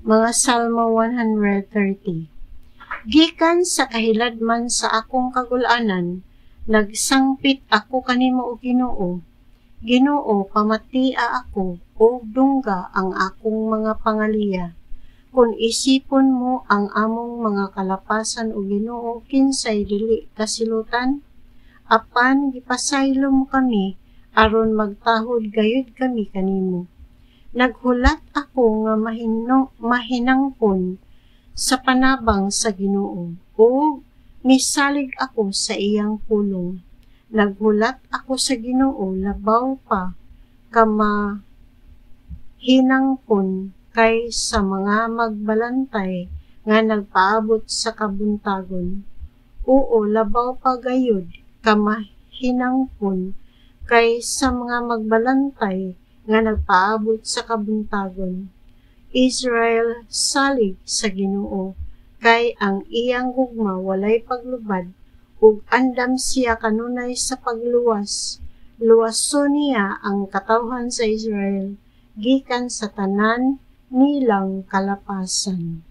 Mga Salmo 130. Gikan sa kahiladman sa akong kagulanan, nagsangpit ako kanimo o Ginoo. Ginoo, pamatia ako, o dungga ang akong mga pangaliya. Kung isipon mo ang among mga kalapasan o Ginoo, kinsay dili kasilutan? Apan gipasaylo mo kami, aron magtahod gayud kami kanimo. Naghulat ako nga mahinangpon sa panabang sa Ginoo, o misalig ako sa iyang pulong. Naghulat ako sa Ginoo, labaw pa hinangpon kay sa mga magbalantay nga nagpaabot sa kabuntagon. Oo, labaw pa gayud hinangpon kay sa mga magbalantay nga nagpaabot sa kabuntagon. Israel, salig sa Ginoo, kay ang iyang gugma walay paglubad, ug andam siya kanunay sa pagluwas. Luwason niya ang katawhan sa Israel, gikan sa tanan nilang kalapasan.